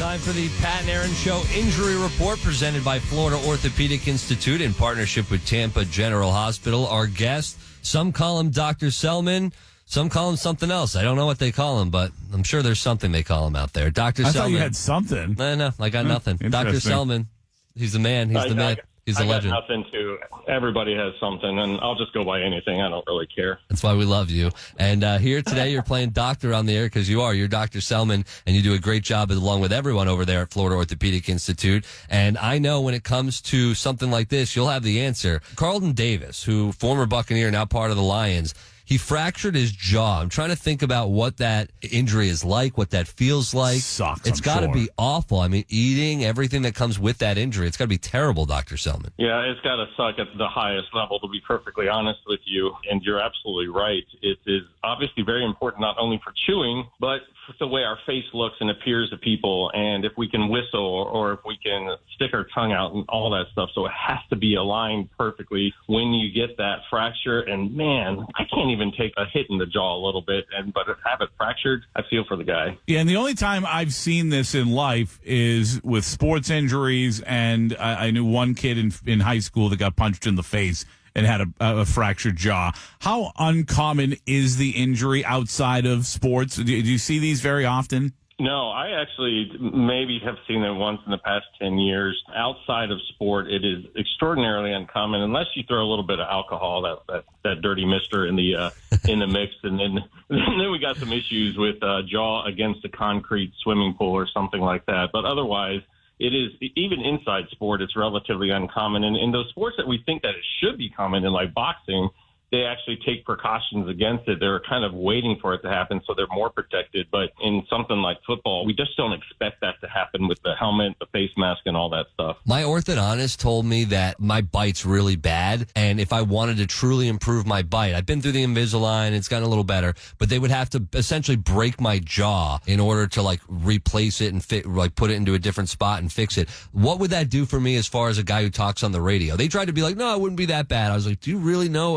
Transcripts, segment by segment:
Time for the Pat and Aaron Show Injury Report presented by Florida Orthopaedic Institute in partnership with Tampa General Hospital. Our guest, some call him Dr. Sellman, some call him something else. I don't know what they call him, but I'm sure there's something they call him out there. Dr. Sellman. I thought you had something. No, I got nothing. Dr. Sellman, he's the man. He's the man. He's a legend. I got nothing to. Everybody has something, and I'll just go by anything. I don't really care. That's why we love you. And here today, you're playing doctor on the air because you're Dr. Sellman, and you do a great job along with everyone over there at Florida Orthopaedic Institute. And I know when it comes to something like this, you'll have the answer. Carlton Davis, who former Buccaneer, now part of the Lions, he fractured his jaw. I'm trying to think about what that injury is like, what that feels like. Sucks, it's got to be awful. I mean, eating, everything that comes with that injury. It's got to be terrible, Dr. Sellman. Yeah, it's got to suck at the highest level, to be perfectly honest with you. And you're absolutely right. It is obviously very important not only for chewing, but for the way our face looks and appears to people. And if we can whistle or if we can stick our tongue out and all that stuff. So it has to be aligned perfectly when you get that fracture. And, man, I can't even take a hit in the jaw a little bit, but have it fractured, I feel for the guy. Yeah, and the only time I've seen this in life is with sports injuries, and I knew one kid in high school that got punched in the face and had a fractured jaw. How uncommon is the injury outside of sports? Do you see these very often? No, I actually maybe have seen it once in the past 10 years. Outside of sport, it is extraordinarily uncommon unless you throw a little bit of alcohol, that dirty mister in the mix. And then we got some issues with jaw against a concrete swimming pool or something like that. But otherwise, it is, even inside sport, it's relatively uncommon. And in those sports that we think that it should be common, in like boxing, they actually take precautions against it. They're kind of waiting for it to happen, so they're more protected. But in something like football, we just don't expect that to happen with the helmet, the face mask, and all that stuff. My orthodontist told me that my bite's really bad, and if I wanted to truly improve my bite, I've been through the Invisalign, it's gotten a little better, but they would have to essentially break my jaw in order to like replace it and put it into a different spot and fix it. What would that do for me as far as a guy who talks on the radio? They tried to be like, no, it wouldn't be that bad. I was like, do you really know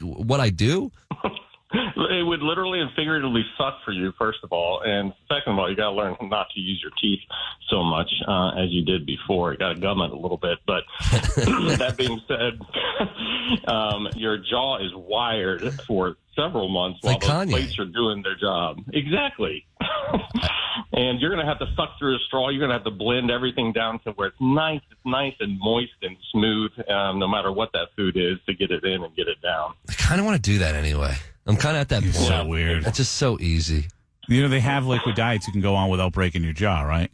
what I do? It would literally and figuratively suck for you, first of all. And second of all, you got to learn not to use your teeth so much as you did before. You got to gum it a little bit. But that being said, your jaw is wired for several months while those plates are doing their job. Exactly. And you're going to have to suck through a straw. You're going to have to blend everything down to where it's nice and moist and smooth, no matter what that food is, to get it in and get it down. I kind of want to do that anyway. I'm kind of at that point. So weird. It's just so easy. You know, they have liquid diets you can go on without breaking your jaw, right?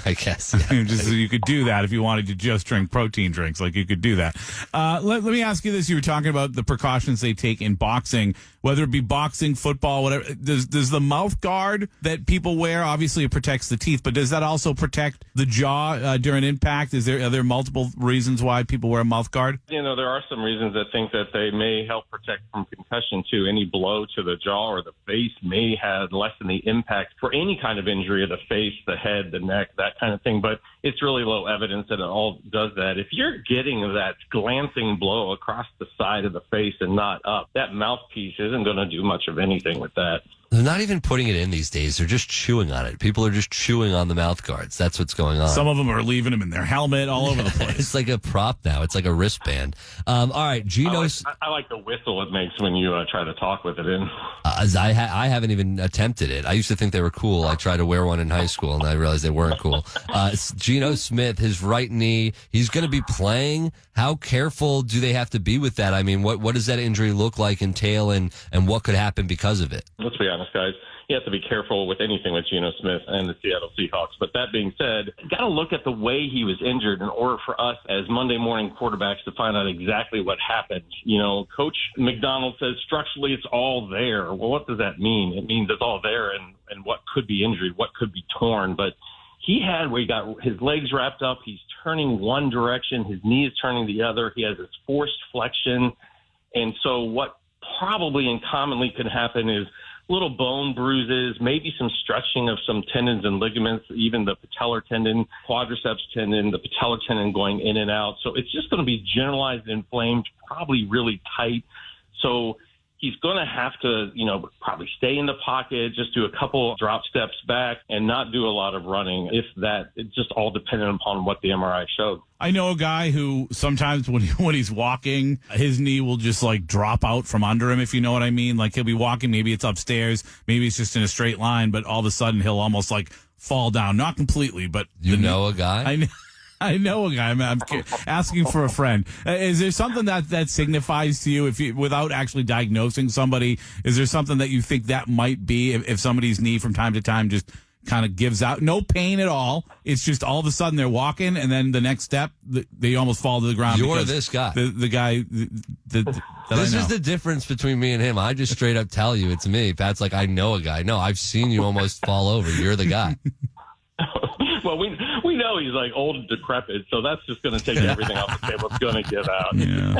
I guess. Yeah. You could do that if you wanted to just drink protein drinks. Like, you could do that. Let me ask you this. You were talking about the precautions they take in boxing, whether it be boxing, football, whatever. Does the mouth guard that people wear, obviously it protects the teeth, but does that also protect the jaw during impact? Are there multiple reasons why people wear a mouth guard? You know, there are some reasons that think that they may help protect from concussion too. Any blow to the jaw or the face may have lessen the impact for any kind of injury of the face, the head, the neck, that kind of thing. But it's really low evidence that it all does that. If you're getting that glancing blow across the side of the face and not up, that mouthpiece isn't going to do much of anything with that. They're not even putting it in these days. They're just chewing on it. People are just chewing on the mouth guards. That's what's going on. Some of them are leaving them in their helmet all over the place. It's like a prop now. It's like a wristband. All right, Geno's. I like the whistle it makes when you try to talk with it in. I haven't even attempted it. I used to think they were cool. I tried to wear one in high school, and I realized they weren't cool. Geno Smith, his right knee, he's going to be playing. How careful do they have to be with that? I mean, what does that injury look like, entail, and what could happen because of it? Let's be honest, guys. You have to be careful with anything with Geno Smith and the Seattle Seahawks. But that being said, you got to look at the way he was injured in order for us as Monday morning quarterbacks to find out exactly what happened. You know, Coach McDonald says structurally it's all there. Well, what does that mean? It means it's all there and what could be injured, what could be torn. But he had where he got his legs wrapped up. He's turning one direction. His knee is turning the other. He has this forced flexion. And so what probably and commonly could happen is little bone bruises, maybe some stretching of some tendons and ligaments, even the patellar tendon, quadriceps tendon, the patellar tendon going in and out. So it's just going to be generalized inflamed, probably really tight. So he's going to have to, probably stay in the pocket, just do a couple drop steps back and not do a lot of running. If that, it's just all dependent upon what the MRI showed. I know a guy who sometimes when he's walking, his knee will just like drop out from under him, if you know what I mean. Like he'll be walking, maybe it's upstairs, maybe it's just in a straight line, but all of a sudden he'll almost like fall down. Not completely, but you know a guy? I know a guy. I'm asking for a friend. Is there something that signifies to you, without actually diagnosing somebody? Is there something that you think that might be if somebody's knee from time to time just kind of gives out? No pain at all. It's just all of a sudden they're walking, and then the next step they almost fall to the ground. You're this guy. The guy. This is the difference between me and him. I just straight up tell you it's me. Pat's like, I know a guy. No, I've seen you almost fall over. You're the guy. Well, we know he's like old and decrepit, so that's just going to take everything off the table. It's going to give out. Yeah.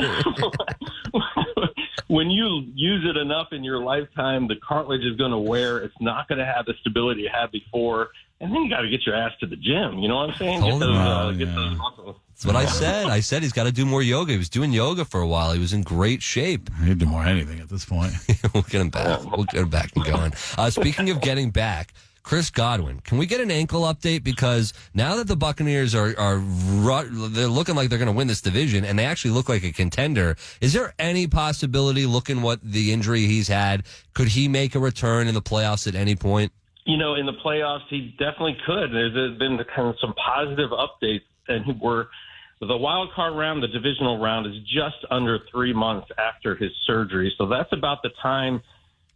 When you use it enough in your lifetime, the cartilage is going to wear. It's not going to have the stability it had before. And then you got to get your ass to the gym. You know what I'm saying? Get those muscles. That's what I said. I said he's got to do more yoga. He was doing yoga for a while. He was in great shape. He'd do more anything at this point. We'll get him back. We'll get him back and going. Speaking of getting back, Chris Godwin, can we get an ankle update? Because now that the Buccaneers they're looking like they're going to win this division, and they actually look like a contender, is there any possibility, looking what the injury he's had, could he make a return in the playoffs at any point? In the playoffs, he definitely could. There's been kind of some positive updates, and the wild card round, the divisional round, is just under 3 months after his surgery. So that's about the time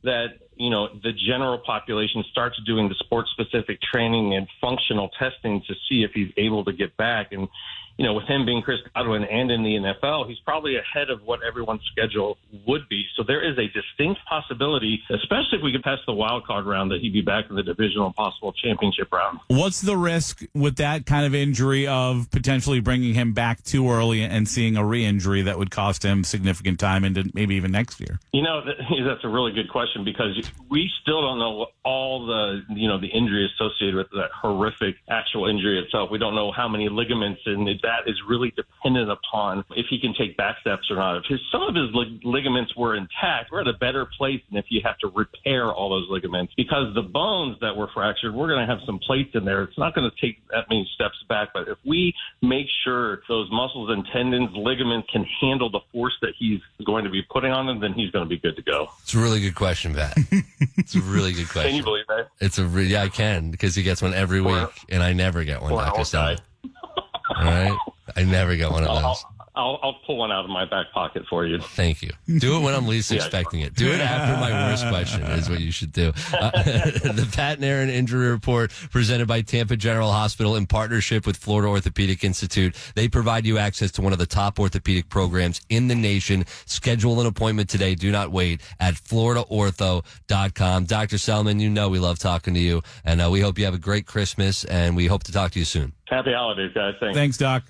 that the general population starts doing the sport-specific training and functional testing to see if he's able to get back. And, with him being Chris Godwin and in the NFL, he's probably ahead of what everyone's schedule would be. So there is a distinct possibility, especially if we could pass the wild card round, that he'd be back in the divisional possible championship round. What's the risk with that kind of injury of potentially bringing him back too early and seeing a re-injury that would cost him significant time into maybe even next year? That's a really good question, because we still don't know all the injury associated with that horrific actual injury itself. We don't know how many ligaments, and that is really dependent upon if he can take back steps or not. If some of his ligaments were intact, we're at a better place than if you have to repair all those ligaments, because the bones that were fractured, we're going to have some plates in there. It's not going to take that many steps back. But if we make sure those muscles and tendons, ligaments can handle the force that he's going to be putting on them, then he's going to be good to go. It's a really good question, Pat. It's a really good question. Can you believe that? Yeah, I can, because he gets one every week, and I never get one, Dr. Sellman. All right? I never get one of those. I'll pull one out of my back pocket for you. Thank you. Do it when I'm least expecting it. Do it after my worst question is what you should do. The Pat and Aaron Injury Report, presented by Tampa General Hospital in partnership with Florida Orthopaedic Institute. They provide you access to one of the top orthopedic programs in the nation. Schedule an appointment today. Do not wait at floridaortho.com. Dr. Sellman, we love talking to you, and we hope you have a great Christmas, and we hope to talk to you soon. Happy holidays, guys. Thanks, Doc.